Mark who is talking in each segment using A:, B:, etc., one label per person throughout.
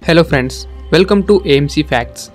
A: Hello friends, welcome to AMC facts.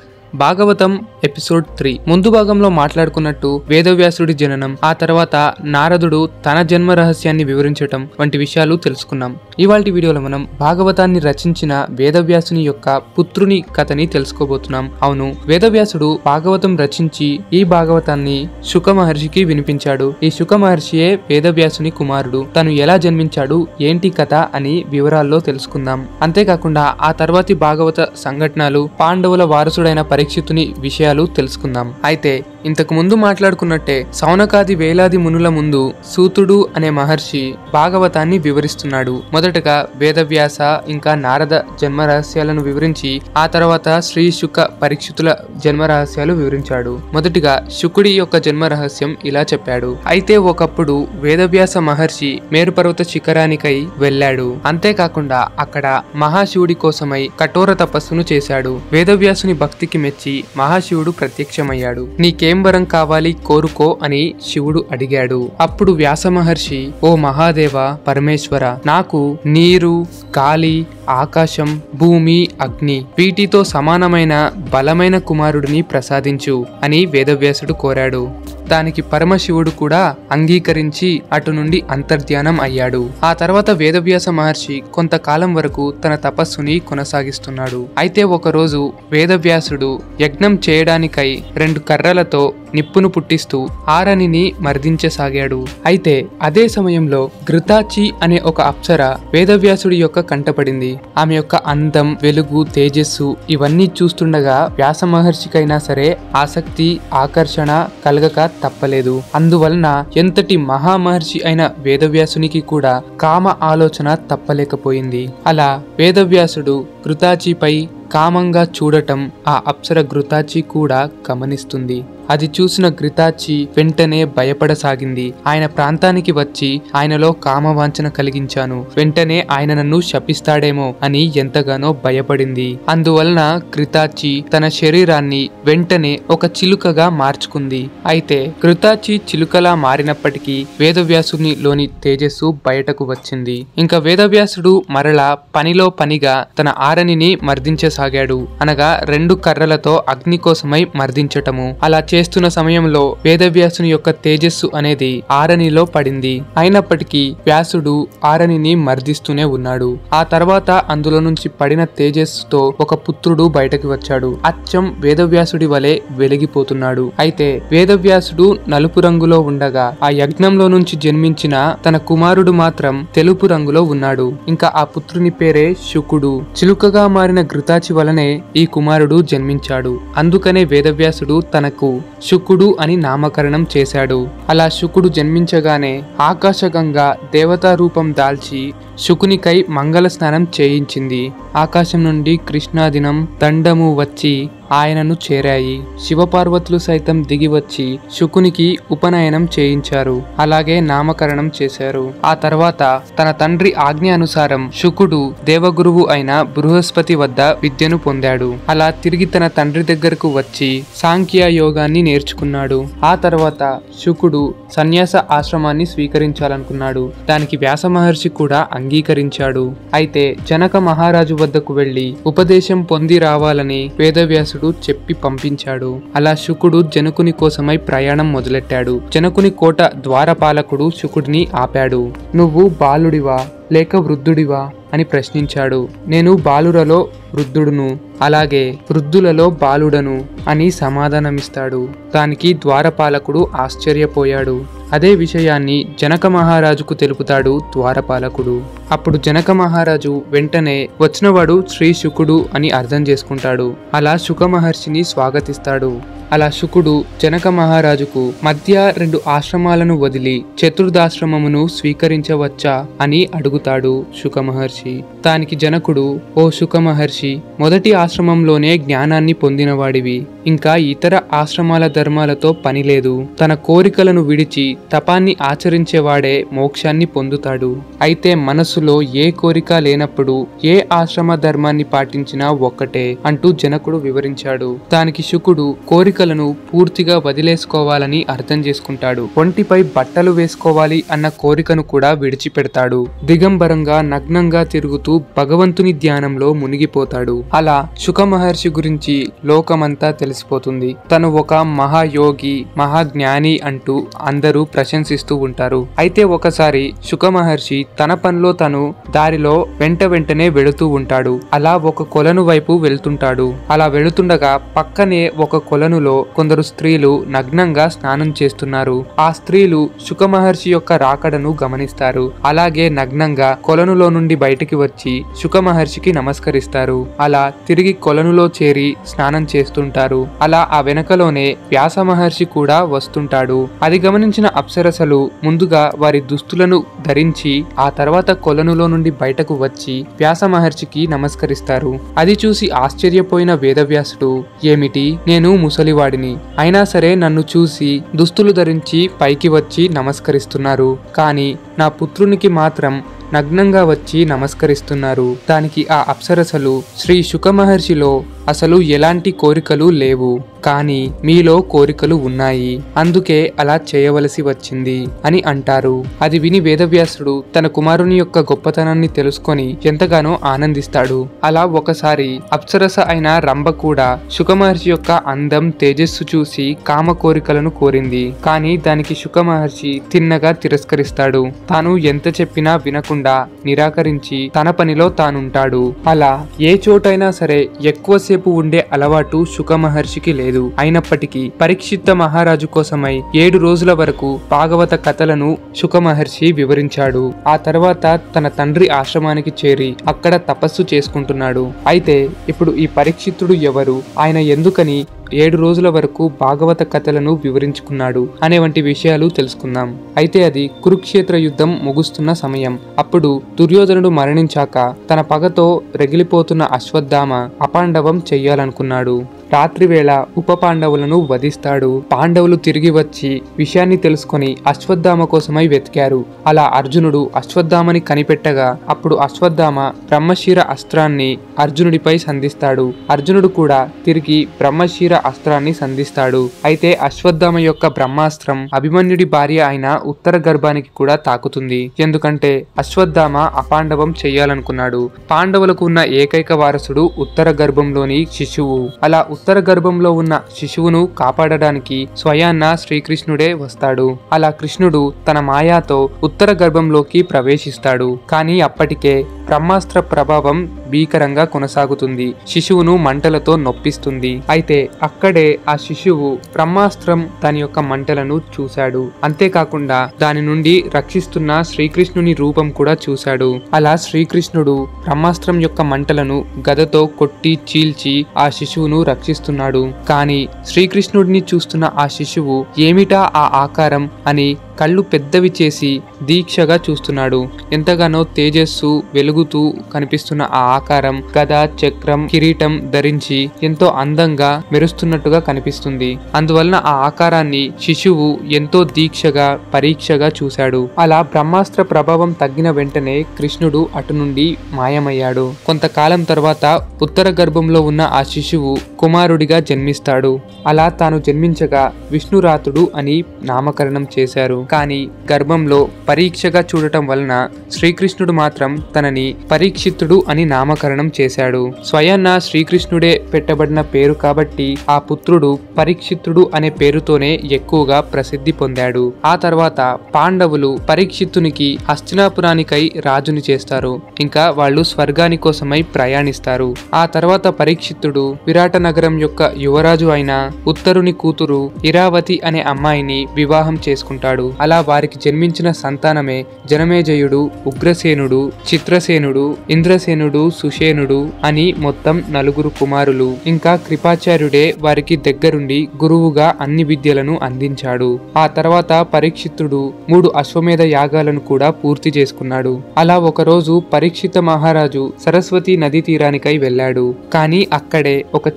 A: Bhagavatam episode 3 ముందు భాగంలో మాట్లాడుకున్నట్టు వేదవ్యాసుడి జననం, ఆ తర్వాత నారదుడు తన జన్మ రహస్యాన్ని వివరించటం వంటి విషయాలు తెలుసుకున్నాం. ఇవాల్టి వీడియోలో మనం భాగవతాన్ని రచించిన వేదవ్యాసుని యొక్క పుత్రుని కథని తెలుసుకోబోతున్నాం. అవును, వేదవ్యాసుడు భాగవతం రచించి ఈ భాగవతాన్ని శుక మహర్షికి వినిపించాడు. ఈ శుక మహర్షియే వేదవ్యాసుని కుమారుడు. తను ఎలా జన్మించాడు, ఏంటి కథ అని వివరాల్లో తెలుసుకుందాం. అంతేకాకుండా ఆ తర్వాతి భాగవత సంఘటనలు, పాండవుల వారసుడైన పరీక్షితుని విషయాలు తెలుసుకుందాం. అయితే ఇంతకు ముందు మాట్లాడుకున్నట్టే సౌనకాది వేలాది మునుల ముందు సూతుడు అనే మహర్షి భాగవతాన్ని వివరిస్తున్నాడు. మొదటగా వేదవ్యాస ఇంకా నారద జన్మ రహస్యాలను వివరించి ఆ తర్వాత శ్రీ శుక పరీక్షితుల జన్మ రహస్యాలు వివరించాడు. మొదటిగా శుకుడి యొక్క జన్మ రహస్యం ఇలా చెప్పాడు. అయితే ఒకప్పుడు వేదవ్యాస మహర్షి మేరుపర్వత శిఖరానికై వెళ్ళాడు. అంతేకాకుండా అక్కడ మహాశివుడి కోసమై కఠోర తపస్సును చేశాడు. వేదవ్యాసుని భక్తికి మెచ్చి మహాశివుడు ప్రత్యక్షమయ్యాడు. నీకేం వరం కావాలి కోరుకో అని శివుడు అడిగాడు. అప్పుడు వ్యాస మహర్షి, ఓ మహాదేవ పరమేశ్వర, నాకు నీరు, గాలి, ఆకాశం, భూమి, అగ్ని వీటితో సమానమైన బలమైన కుమారుడిని ప్రసాదించు అని వేదవ్యాసుడు కోరాడు. దానికి పరమశివుడు కూడా అంగీకరించి అటు నుండి అంతర్ధ్యానం అయ్యాడు. ఆ తర్వాత వేదవ్యాస మహర్షి కొంతకాలం వరకు తన తపస్సుని కొనసాగిస్తున్నాడు. అయితే ఒకరోజు వేదవ్యాసుడు యజ్ఞం చేయడానికై 2 కర్రలతో నిప్పును పుట్టిస్తూ ఆరణిని మర్దించసాగాడు. అయితే అదే సమయంలో ఘృతాచి అనే ఒక అప్సర వేదవ్యాసుడి యొక్క కంటపడింది. ఆమె యొక్క అందం, వెలుగు, తేజస్సు ఇవన్నీ చూస్తుండగా వ్యాస మహర్షికైనా సరే ఆసక్తి, ఆకర్షణ కలగక తప్పలేదు. అందువలన ఎంతటి మహామహర్షి అయిన వేదవ్యాసునికి కూడా కామ ఆలోచన తప్పలేకపోయింది. అలా వేదవ్యాసుడు ఘృతాచిపై కామంగా చూడటం ఆ అప్సర ఘృతాచి కూడా గమనిస్తుంది. అది చూసిన ఘృతాచి వెంటనే భయపడసాగింది. ఆయన ప్రాంతానికి వచ్చి ఆయనలో కామవాంఛన కలిగించాను, వెంటనే ఆయన నన్ను శపిస్తాడేమో అని ఎంతగానో భయపడింది. అందువలన ఘృతాచి తన శరీరాన్ని వెంటనే ఒక చిలుకగా మార్చుకుంది. అయితే ఘృతాచి చిలుకలా మారినప్పటికీ వేదవ్యాసుని లోని తేజస్సు బయటకు వచ్చింది. ఇంకా వేదవ్యాసుడు మరలా పనిలో పనిగా తన ఆరణిని మర్దించసాగాడు. అనగా 2 కర్రలతో అగ్ని కోసమై మర్దించటము. అలా చేస్తున్న సమయంలో వేదవ్యాసుని యొక్క తేజస్సు అనేది ఆరణిలో పడింది. అయినప్పటికీ వ్యాసుడు ఆరణిని మర్దిస్తూనే ఉన్నాడు. ఆ తర్వాత అందులో నుంచి పడిన తేజస్సుతో ఒక పుత్రుడు బయటకు వచ్చాడు. అచ్చం వేదవ్యాసుడి వలె వెలిగిపోతున్నాడు. అయితే వేదవ్యాసుడు నలుపు రంగులో ఉండగా ఆ యజ్ఞంలో నుంచి జన్మించిన తన కుమారుడు మాత్రం తెలుపు రంగులో ఉన్నాడు. ఇంకా ఆ పుత్రుని పేరే శుకుడు. చిలుకగా మారిన ఘృతాచి వలనే ఈ కుమారుడు జన్మించాడు. అందుకనే వేదవ్యాసుడు తనకు శుకుడు అని నామకరణం చేశాడు. అలా శుకుడు జన్మించగానే ఆకాశగంగా దేవతా రూపం దాల్చి శుకునికై మంగళ స్నానం చేయించింది. ఆకాశం నుండి కృష్ణాదినం దండము వచ్చి ఆయనను చేరాయి. శివపార్వతులు సైతం దిగి వచ్చి శుకునికి ఉపనయనం చేయించారు. అలాగే నామకరణం చేశారు. ఆ తర్వాత తన తండ్రి ఆజ్ఞ అనుసారం శుకుడు దేవగురువు అయిన బృహస్పతి వద్ద విద్యను పొందాడు. అలా తిరిగి తన తండ్రి దగ్గరకు వచ్చి సాంఖ్య యోగాన్ని నేర్చుకున్నాడు. ఆ తర్వాత శుకుడు సన్యాస ఆశ్రమాన్ని స్వీకరించాలనుకున్నాడు. దానికి వ్యాస మహర్షి కూడా అంగీకరించాడు. అయితే జనక మహారాజు వద్దకు వెళ్లి ఉపదేశం పొంది రావాలని వేదవ్యాసుడు చెప్పి పంపించాడు. అలా శుకుడు జనకుని కోసమై ప్రయాణం మొదలెట్టాడు. జనకుని కోట ద్వారపాలకుడు శుకుడిని ఆపాడు. నువ్వు బాలుడివా లేక వృద్ధుడివా అని ప్రశ్నించాడు. నేను బాలురలో వృద్ధుడును, అలాగే వృద్ధులలో బాలుడను అని సమాధానమిస్తాడు. దానికి ద్వారపాలకుడు ఆశ్చర్యపోయాడు. అదే విషయాన్ని జనక మహారాజుకు తెలుపుతాడు ద్వారపాలకుడు. అప్పుడు జనక మహారాజు వెంటనే వచ్చినవాడు శ్రీ శుకుడు అని అర్థం చేసుకుంటాడు. అలా శుక మహర్షిని స్వాగతిస్తాడు. అలా శుకుడు జనక మహారాజుకు మధ్య 2 ఆశ్రమాలను వదిలి చతుర్థాశ్రమమును స్వీకరించవచ్చా అని అడుగుతాడు శుక మహర్షి. దానికి జనకుడు, ఓ శుక మహర్షి, మొదటి ఆశ్రమంలోనే జ్ఞానాన్ని పొందినవాడివి, ఇంకా ఇతర ఆశ్రమాల ధర్మాలతో పనిలేదు. తన కోరికలను విడిచి తపాన్ని ఆచరించేవాడే మోక్షాన్ని పొందుతాడు. అయితే మనసులో ఏ కోరిక లేనప్పుడు ఏ ఆశ్రమ ధర్మాన్ని పాటించినా ఒక్కటే అంటూ జనకుడు వివరించాడు. దానికి శుకుడు, కోరిక కోరికలను పూర్తిగా వదిలేసుకోవాలని అర్థం చేసుకుంటాడు. ఒంటిపై బట్టలు వేసుకోవాలి అన్న కోరికను కూడా విడిచిపెడతాడు. దిగంబరంగా నగ్నంగా తిరుగుతూ భగవంతుని ధ్యానంలో మునిగిపోతాడు. అలా శుక మహర్షి గురించి లోకమంతా తెలిసిపోతుంది. తను ఒక మహాయోగి, మహాజ్ఞాని అంటూ అందరూ ప్రశంసిస్తూ ఉంటారు. అయితే ఒకసారి శుక మహర్షి తన పనిలో తను దారిలో వెంటనే వెళుతూ ఉంటాడు. అలా ఒక కొలను వైపు వెళ్తుంటాడు. అలా వెళుతుండగా పక్కనే ఒక కొలనులో కొందరు స్త్రీలు నగ్నంగా స్నానం చేస్తున్నారు. ఆ స్త్రీలు శుక మహర్షి యొక్క రాకడను గమనిస్తారు. అలాగే నగ్నంగా కొలనులో నుండి బయటికి వచ్చి శుక మహర్షికి నమస్కరిస్తారు. అలా తిరిగి కొలనులో చేరి స్నానం చేస్తుంటారు. అలా ఆ వెనకలోనే వ్యాస మహర్షి కూడా వస్తుంటాడు. అది గమనించిన అప్సరసలు ముందుగా వారి దుస్తులను ధరించి ఆ తర్వాత కొలనులో నుండి బయటకు వచ్చి వ్యాస మహర్షికి నమస్కరిస్తారు. అది చూసి ఆశ్చర్యపోయిన వేదవ్యాసుడు, ఏమిటి, నేను ముసలివాడిని, అయినా సరే నన్ను చూసి దుస్తులు ధరించి పైకి వచ్చి నమస్కరిస్తున్నారు, కానీ నా పుత్రునికి మాత్రం నగ్నంగా వచ్చి నమస్కరిస్తున్నారు. దానికి ఆ అప్సరసలు, శ్రీ శుక మహర్షిలో అసలు ఎలాంటి కోరికలు లేవు, కానీ మీలో కోరికలు ఉన్నాయి, అందుకే అలా చేయవలసి వచ్చింది అని అంటారు. అది విని వేదవ్యాసుడు తన కుమారుని యొక్క గొప్పతనాన్ని తెలుసుకొని ఎంతగానో ఆనందిస్తాడు. అలా ఒకసారి అప్సరస అయిన రంభ కూడా శుక మహర్షి యొక్క అందం, తేజస్సు చూసి కామ కోరికలను కోరింది. కానీ దానికి శుక మహర్షి తిన్నగా తిరస్కరిస్తాడు. తాను ఎంత చెప్పినా వినకుండా నిరాకరించి తన పనిలో తానుంటాడు. అలా ఏ చోటైనా సరే ఎక్కువసేపు ఉండే అలవాటు శుక మహర్షికి లేదు. అయినప్పటికీ పరీక్షిత మహారాజు కోసమై 7 రోజుల వరకు భాగవత కథలను శుక మహర్షి వివరించాడు. ఆ తర్వాత తన తండ్రి ఆశ్రమానికి చేరి అక్కడ తపస్సు చేసుకుంటున్నాడు. అయితే ఇప్పుడు ఈ పరీక్షితుడు ఎవరు, ఆయన ఎందుకని 7 రోజుల వరకు భాగవత కథలను వివరించుకున్నాడు అనే వంటి విషయాలు తెలుసుకుందాం. అయితే అది కురుక్షేత్ర యుద్ధం ముగుస్తున్న సమయం. అప్పుడు దుర్యోధనుడు మరణించాక తన పగతో రగిలిపోతున్న అశ్వత్థామ అపాండవం చెయ్యాలనుకున్నాడు. రాత్రివేళ ఉప పాండవులను వధిస్తాడు. పాండవులు తిరిగి వచ్చి విషయాన్ని తెలుసుకొని అశ్వత్థామ కోసమై వెతికారు. అలా అర్జునుడు అశ్వత్థామని కనిపెట్టగా అప్పుడు అశ్వత్థామ బ్రహ్మశిర అస్త్రాన్ని అర్జునుడిపై సంధిస్తాడు. అర్జునుడు కూడా తిరిగి బ్రహ్మశిర అస్త్రాన్ని సంధిస్తాడు. అయితే అశ్వత్థామ యొక్క బ్రహ్మాస్త్రం అభిమన్యుడి భార్య అయిన ఉత్తర గర్భానికి కూడా తాకుతుంది. ఎందుకంటే అశ్వత్థామ అపాండవం చెయ్యాలనుకున్నాడు. పాండవులకు ఉన్న ఏకైక వారసుడు ఉత్తర గర్భంలోని శిశువు. అలా ఉత్తర గర్భంలో ఉన్న శిశువును కాపాడడానికి స్వయాన్న శ్రీకృష్ణుడే వస్తాడు. అలా కృష్ణుడు తన మాయాతో ఉత్తర గర్భంలోకి ప్రవేశిస్తాడు. కానీ అప్పటికే బ్రహ్మాస్త్ర ప్రభావం భీకరంగా కొనసాగుతుంది. శిశువును మంటలతో నొప్పిస్తుంది. అయితే అక్కడే ఆ శిశువు బ్రహ్మాస్త్రం దాని యొక్క మంటలను చూశాడు. అంతేకాకుండా దాని నుండి రక్షిస్తున్న శ్రీకృష్ణుని రూపం కూడా చూశాడు. అలా శ్రీకృష్ణుడు బ్రహ్మాస్త్రం యొక్క మంటలను గదతో కొట్టి చీల్చి ఆ శిశువును రక్షిస్తున్నాడు. కానీ శ్రీకృష్ణుడిని చూస్తున్న ఆ శిశువు ఏమిటా ఆ ఆకారం అని కళ్ళు పెద్దవి చేసి దీక్షగా చూస్తున్నాడు. ఎంతగానో తేజస్సు వెలుగుతూ కనిపిస్తున్న ఆ ఆకారం గద, చక్రం, కిరీటం ధరించి ఎంతో అందంగా మెరుస్తున్నట్టుగా కనిపిస్తుంది. అందువలన ఆ ఆకారాన్ని శిశువు ఎంతో దీక్షగా పరీక్షగా చూశాడు. అలా బ్రహ్మాస్త్ర ప్రభావం తగ్గిన వెంటనే కృష్ణుడు అటు నుండి మాయమయ్యాడు. కొంతకాలం తర్వాత ఉత్తర గర్భంలో ఉన్న ఆ శిశువు కుమారుడిగా జన్మిస్తాడు. అలా తాను జన్మించగా విష్ణురాతుడు అని నామకరణం చేశారు. కానీ గర్భంలో పరీక్షగా చూడటం వలన శ్రీకృష్ణుడు మాత్రం తనని పరీక్షితుడు అని నామకరణం చేశాడు. స్వయాన్న శ్రీకృష్ణుడే పెట్టబడిన పేరు కాబట్టి ఆ పుత్రుడు పరీక్షితుడు అనే పేరుతోనే ఎక్కువగా ప్రసిద్ధి పొందాడు. ఆ తర్వాత పాండవులు పరీక్షితునికి హస్తినాపురానికై రాజుని చేస్తారు. ఇంకా వాళ్ళు స్వర్గాని కోసమై ప్రయాణిస్తారు. ఆ తర్వాత పరీక్షితుడు విరాట నగరం యొక్క యువరాజు అయిన ఉత్తరుని కూతురు ఇరావతి అనే అమ్మాయిని వివాహం చేసుకుంటాడు. అలా వారికి జన్మించిన సంతానమే జనమేజయుడు, ఉగ్రసేనుడు, చిత్రసేనుడు, ఇంద్రసేనుడు, సుషేనుడు అని మొత్తం 4 కుమారులు. ఇంకా కృపాచార్యుడే వారికి దగ్గరుండి గురువుగా అన్ని విద్యలను అందించాడు. ఆ తర్వాత పరీక్షితుడు 3 అశ్వమేధ యాగాలను కూడా పూర్తి చేసుకున్నాడు. అలా ఒకరోజు పరీక్షిత మహారాజు సరస్వతి నదీ తీరానికై వెళ్ళాడు. కానీ అక్కడే ఒక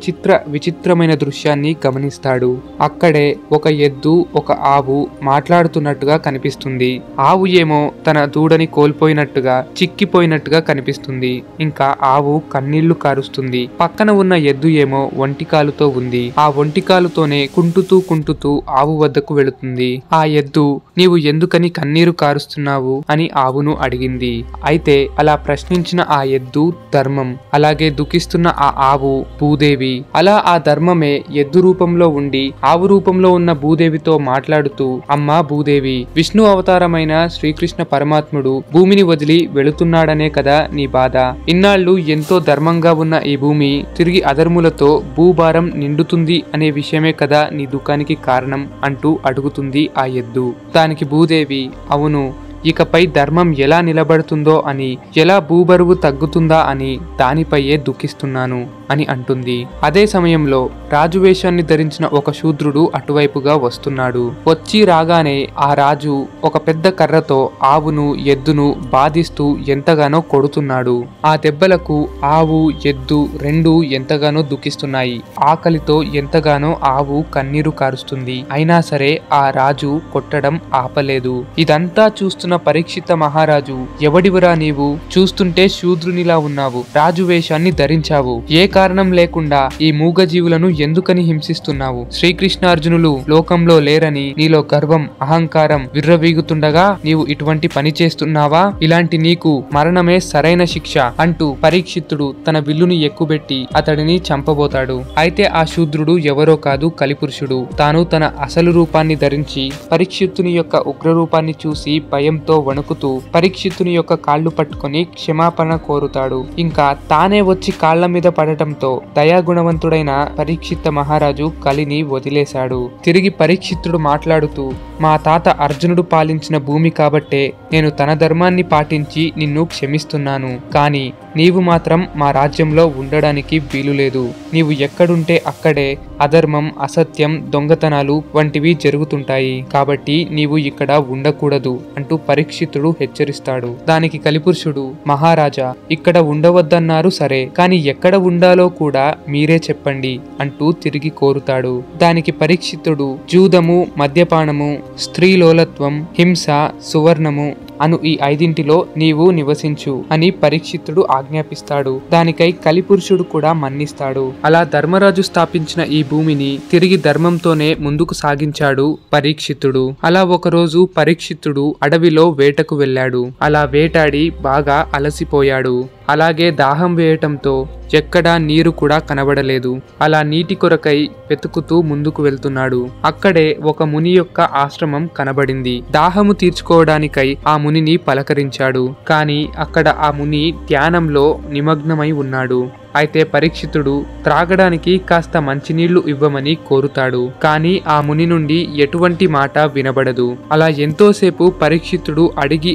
A: విచిత్రమైన దృశ్యాన్ని గమనిస్తాడు. అక్కడే ఒక ఎద్దు, ఒక ఆవు మాట్లాడుతున్న పోరాడుతున్నట్టుగా కనిపిస్తుంది. ఆవు ఏమో తన దూడని కోల్పోయినట్టుగా చిక్కిపోయినట్టుగా కనిపిస్తుంది. ఇంకా ఆవు కన్నీళ్లు కారుస్తుంది. పక్కన ఉన్న ఎద్దు ఏమో ఒంటికాలుతో ఉంది. ఆ ఒంటికాలుతోనే కుంటుతూ ఆవు వద్దకు వెళుతుంది. ఆ ఎద్దు నీవు ఎందుకని కన్నీరు కారుస్తున్నావు అని ఆవును అడిగింది. అయితే అలా ప్రశ్నించిన ఆ ఎద్దు ధర్మం, అలాగే దుఃఖిస్తున్న ఆ ఆవు భూదేవి. అలా ఆ ధర్మమే ఎద్దు రూపంలో ఉండి ఆవు రూపంలో ఉన్న భూదేవితో మాట్లాడుతూ, అమ్మా భూదేవి, విష్ణు అవతారమైన శ్రీకృష్ణ పరమాత్ముడు భూమిని వదిలి వెళుతున్నాడనే కదా నీ బాధ. ఇన్నాళ్లు ఎంతో ధర్మంగా ఉన్న ఈ భూమి తిరిగి అధర్ములతో భూభారం నిండుతుంది అనే విషయమే కదా నీ దుఃఖానికి కారణం అంటూ అడుగుతుంది ఆ ఎద్దు. దానికి భూదేవి, అవును, ఇకపై ధర్మం ఎలా నిలబడుతుందో అని, ఎలా భూబరువు తగ్గుతుందా అని దానిపైయే దుఃఖిస్తున్నాను అని అంటుంది. అదే సమయంలో రాజు వేషాన్ని ధరించిన ఒక శూద్రుడు అటువైపుగా వస్తున్నాడు. వచ్చి రాగానే ఆ రాజు ఒక పెద్ద కర్రతో ఆవును ఎద్దును బాధిస్తూ ఎంతగానో కొడుతున్నాడు. ఆ దెబ్బలకు ఆవు ఎద్దు రెండూ ఎంతగానో దుఃఖిస్తున్నాయి. ఆకలితో ఎంతగానో ఆవు కన్నీరు కారుస్తుంది. అయినా సరే ఆ రాజు కొట్టడం ఆపలేదు. ఇదంతా చూస్తున్న పరీక్షిత మహారాజు, ఎవడివరా నీవు? చూస్తుంటే శూద్రునిలా ఉన్నావు. రాజు వేషాన్ని ధరించావు. ఏ కారణం లేకుండా ఈ మూగజీవులను ఎందుకని హింసిస్తున్నావు? శ్రీకృష్ణార్జునులు లోకంలో లేరని నీలో గర్వం అహంకారం విర్రవీగుతుండగా నీవు ఇటువంటి పని చేస్తున్నావా? ఇలాంటి నీకు మరణమే సరైన శిక్ష అంటూ పరీక్షితుడు తన విల్లుని ఎక్కుబెట్టి అతడిని చంపబోతాడు. అయితే ఆ శూద్రుడు ఎవరో కాదు, కలిపురుషుడు. తాను తన అసలు రూపాన్ని ధరించి పరీక్షితుని యొక్క ఉగ్రరూపాన్ని చూసి భయంతో వణుకుతూ పరీక్షితుని యొక్క కాళ్ళు పట్టుకుని క్షమాపణ కోరుతాడు. ఇంకా తానే వచ్చి కాళ్ల మీద పడటంతో దయాగుణవంతుడైన పరీక్షిత మహారాజు కలిని వదిలేశాడు. తిరిగి పరీక్షితుడు మాట్లాడుతూ, మా తాత అర్జునుడు పాలించిన భూమి కాబట్టే నేను తన ధర్మాన్ని పాటించి నిన్ను క్షమిస్తున్నాను. కానీ నీవు మాత్రం మా రాజ్యంలో ఉండడానికి వీలులేదు. నీవు ఎక్కడుంటే అక్కడే అధర్మం అసత్యం దొంగతనాలు వంటివి జరుగుతుంటాయి. కాబట్టి నీవు ఇక్కడ ఉండకూడదు అంటూ పరీక్షితుడు హెచ్చరిస్తాడు. దానికి కలిపురుషుడు, మహారాజా, ఇక్కడ ఉండవద్దన్నారు సరే, కానీ ఎక్కడ ఉండాలో కూడా మీరే చెప్పండి అంటూ తిరిగి కోరుతాడు. దానికి పరీక్షితుడు, జూదము మద్యపానము స్త్రీలోలత్వం హింస సువర్ణము అను ఈ 5 నీవు నివసించు అని పరీక్షితుడు ఆజ్ఞాపిస్తాడు. దానికై కలిపురుషుడు కూడా మన్నిస్తాడు. అలా ధర్మరాజు స్థాపించిన ఈ భూమిని తిరిగి ధర్మంతోనే ముందుకు సాగించాడు పరీక్షితుడు. అలా ఒకరోజు పరీక్షితుడు అడవిలో వేటకు వెళ్ళాడు. అలా వేటాడి బాగా అలసిపోయాడు. అలాగే దాహం వేయటంతో ఎక్కడా నీరు కూడా కనబడలేదు. అలా నీటి కొరకై వెతుకుతూ ముందుకు వెళ్తున్నాడు. అక్కడే ఒక ముని యొక్క ఆశ్రమం కనబడింది. దాహము తీర్చుకోవడానికై ఆ మునిని పలకరించాడు. కానీ అక్కడ ఆ ముని ధ్యానంలో నిమగ్నమై ఉన్నాడు. అయితే పరీక్షితుడు త్రాగడానికి కాస్త మంచినీళ్లు ఇవ్వమని కోరుతాడు. కానీ ఆ ముని నుండి ఎటువంటి మాట వినబడదు. అలా ఎంతోసేపు పరీక్షితుడు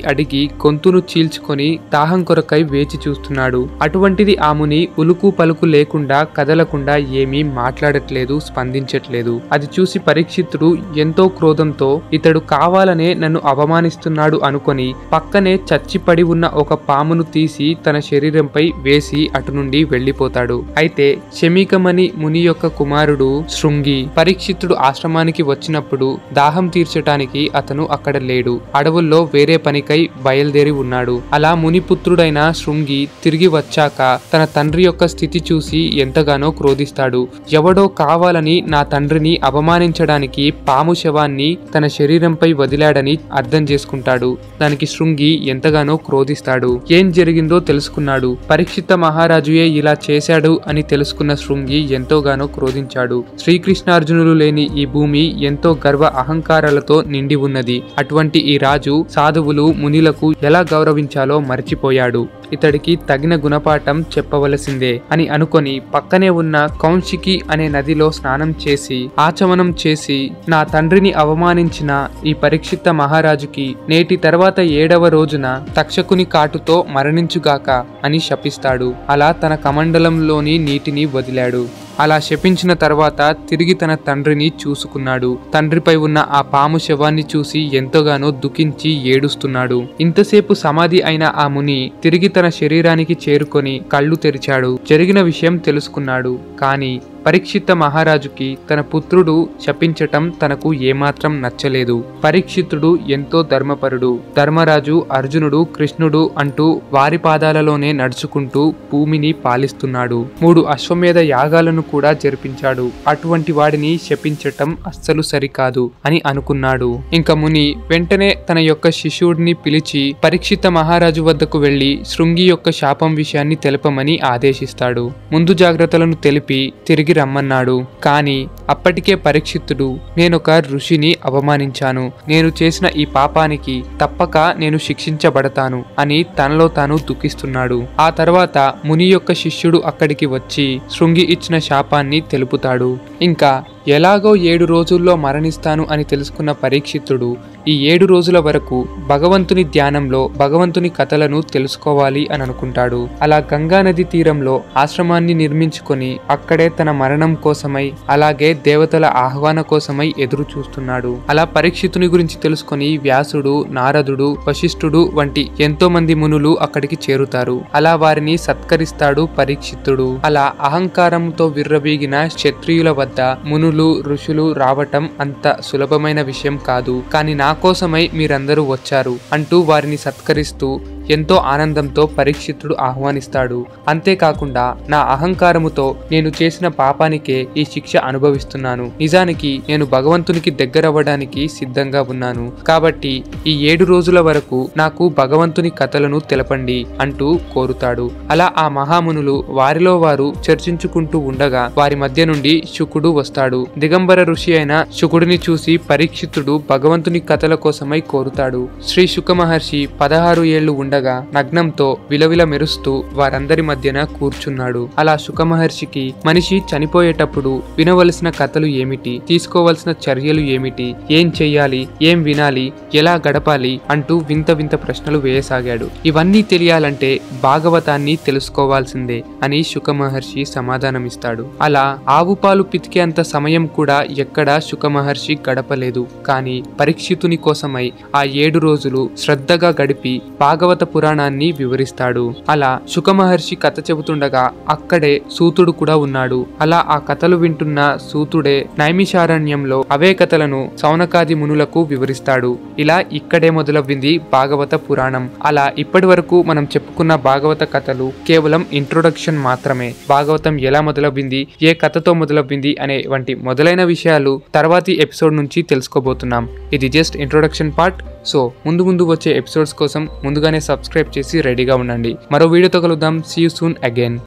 A: అడిగి గొంతును చీల్చుకొని దాహం కొరకై వేచి చూస్తున్నాడు. అటువంటిది ఆ ముని ఉలుకు పలుకు లేకుండా కదలకుండా ఏమీ మాట్లాడట్లేదు, స్పందించట్లేదు. అది చూసి పరీక్షితుడు ఎంతో క్రోధంతో ఇతడు కావాలనే నన్ను అవమానిస్తున్నాడు అనుకొని పక్కనే చచ్చిపడి ఉన్న ఒక పామును తీసి తన శరీరంపై వేసి అటు నుండి వెళ్ళిపోతాడు. అయితే శమీకమని ముని యొక్క కుమారుడు శృంగి పరీక్షితుడు ఆశ్రమానికి వచ్చినప్పుడు దాహం తీర్చటానికి అతను అక్కడ లేడు. అడవుల్లో వేరే పనికై బయలుదేరి ఉన్నాడు. అలా మునిపుత్రుడైన శృంగి తిరిగి వచ్చాక తన తండ్రి యొక్క స్థితి చూసి ఎంతగానో క్రోధిస్తాడు. ఎవడో కావాలని నా తండ్రిని అవమానించడానికి పాము శవాన్ని తన శరీరంపై వదిలాడని అర్థం చేసుకుంటాడు. దానికి శృంగి ఎంతగానో క్రోధిస్తాడు. ఏం జరిగిందో తెలుసుకున్నాడు. పరీక్షిత మహారాజుయే ఇలా చేశాడు అని తెలుసుకున్న శృంగి ఎంతోగానో క్రోధించాడు. శ్రీకృష్ణార్జునులు లేని ఈ భూమి ఎంతో గర్వ అహంకారాలతో నిండి ఉన్నది. అటువంటి ఈ రాజు సాధువులు మునిలకు ఎలా గౌరవించాలో మర్చిపోయాడు. ఇతడికి తగిన గుణపాఠం చెప్పవలసిందే అని అనుకొని పక్కనే ఉన్న కౌశికి అనే నదిలో స్నానం చేసి ఆచమనం చేసి నా తండ్రిని అవమానించిన ఈ పరీక్షిత మహారాజుకి నేటి తర్వాత 7వ రోజున తక్షకుని కాటుతో మరణించుగాక అని శపిస్తాడు. అలా తన కమండలంలోని నీటిని వదిలాడు. అలా శపించిన తర్వాత తిరిగి తన తండ్రిని చూసుకున్నాడు. తండ్రిపై ఉన్న ఆ పాము శవాన్ని చూసి ఎంతగానో దుఃఖించి ఏడుస్తున్నాడు. ఇంతసేపు సమాధి అయిన ఆ ముని తిరిగి తన శరీరానికి చేరుకొని కళ్ళు తెరిచాడు. జరిగిన విషయం తెలుసుకున్నాడు. కానీ పరీక్షిత మహారాజుకి తన పుత్రుడు శపించటం తనకు ఏమాత్రం నచ్చలేదు. పరీక్షితుడు ఎంతో ధర్మపరుడు. ధర్మరాజు, అర్జునుడు, కృష్ణుడు అంటూ వారి పాదాలలోనే నడుచుకుంటూ భూమిని పాలిస్తున్నాడు. 3 అశ్వమేధ యాగాలను కూడా జరిపించాడు. అటువంటి వాడిని శపించటం అస్సలు సరికాదు అని అనుకున్నాడు. ఇంకా ముని వెంటనే తన యొక్క శిష్యుడిని పిలిచి పరీక్షిత మహారాజు వద్దకు వెళ్లి శృంగి యొక్క శాపం విషయాన్ని తెలపమని ఆదేశిస్తాడు. ముందు జాగ్రత్తలను తెలిపి తిరిగి రమ్మన్నాడు. కానీ అప్పటికే పరీక్షితుడు నేనొక ఋషిని అవమానించాను, నేను చేసిన ఈ పాపానికి తప్పక నేను శిక్షించబడతాను అని తనలో తాను దుఃఖిస్తున్నాడు. ఆ తర్వాత ముని యొక్క శిష్యుడు అక్కడికి వచ్చి శృంగి ఇచ్చిన శాపాన్ని తెలుపుతాడు. ఇంకా ఎలాగో 7 రోజుల్లో మరణిస్తాను అని తెలుసుకున్న పరీక్షితుడు ఈ 7 రోజుల వరకు భగవంతుని ధ్యానంలో భగవంతుని కథలను తెలుసుకోవాలి అని అనుకుంటాడు. అలా గంగా నది తీరంలో ఆశ్రమాన్ని నిర్మించుకొని అక్కడే తన మరణం కోసమై అలాగే దేవతల ఆహ్వాన కోసమై ఎదురు చూస్తున్నాడు. అలా పరీక్షితుని గురించి తెలుసుకొని వ్యాసుడు, నారదుడు, వశిష్ఠుడు వంటి ఎంతో మంది మునులు అక్కడికి చేరుతారు. అలా వారిని సత్కరిస్తాడు పరీక్షితుడు. అలా అహంకారంతో విర్రవీగిన క్షత్రియుల వద్ద మునులు, ఋషులు రావటం అంత సులభమైన విషయం కాదు, కానీ నా కోసమై మీరందరూ వచ్చారు అంటూ వారిని సత్కరిస్తూ ఎంతో ఆనందంతో పరీక్షితుడు ఆహ్వానిస్తాడు. అంతేకాకుండా నా అహంకారముతో నేను చేసిన పాపానికే ఈ శిక్ష అనుభవిస్తున్నాను, నిజానికి నేను భగవంతునికి దగ్గరవ్వడానికి సిద్ధంగా ఉన్నాను, కాబట్టి ఈ 7 రోజుల వరకు నాకు భగవంతుని కథలను తెలపండి అంటూ కోరుతాడు. అలా ఆ మహామునులు వారిలో వారు చర్చించుకుంటూ ఉండగా వారి మధ్య నుండి శుకుడు వస్తాడు. దిగంబర ఋషి అయిన శుకుడిని చూసి పరీక్షితుడు భగవంతుని కథల కోసమై కోరుతాడు. శ్రీ శుక మహర్షి 16 ఏళ్లు ఉండగా నగ్నంతో విలవిల మెరుస్తూ వారందరి మధ్యన కూర్చున్నాడు. అలా శుక మహర్షికి మనిషి చనిపోయేటప్పుడు వినవలసిన కథలు ఏమిటి, తీసుకోవలసిన చర్యలు ఏమిటి, ఏం చెయ్యాలి, ఏం వినాలి, ఎలా గడపాలి అంటూ వింత వింత ప్రశ్నలు వేయసాగాడు. ఇవన్నీ తెలియాలంటే భాగవతాన్ని తెలుసుకోవాల్సిందే అని శుక మహర్షి సమాధానమిస్తాడు. అలా ఆవు పాలు పితికేంత సమయం కూడా ఎక్కడా శుక మహర్షి గడపలేదు. కానీ పరీక్షితుని కోసమై ఆ 7 రోజులు శ్రద్ధగా గడిపి భాగవత పురాణాన్ని వివరిస్తాడు. అలా శుక మహర్షి కథ చెబుతుండగా అక్కడే సూతుడు కూడా ఉన్నాడు. అలా ఆ కథలు వింటున్న సూతుడే నైమిషారణ్యంలో అవే కథలను సౌనకాది మునులకు వివరిస్తాడు. ఇలా ఇక్కడే మొదలవ్వింది భాగవత పురాణం. అలా ఇప్పటి వరకు మనం చెప్పుకున్న భాగవత కథలు కేవలం ఇంట్రొడక్షన్ మాత్రమే. భాగవతం ఎలా మొదలవ్వింది, ఏ కథతో మొదలవ్వింది అనే వంటి మొదలైన విషయాలు తర్వాతి ఎపిసోడ్ నుంచి తెలుసుకోబోతున్నాం. ఇది జస్ట్ ఇంట్రొడక్షన్ పార్ట్. సో ముందు వచ్చే ఎపిసోడ్స్ కోసం ముందుగానే సబ్స్క్రైబ్ చేసి రెడీగా ఉండండి. మరో వీడియోతో కలుద్దాం. See you soon again.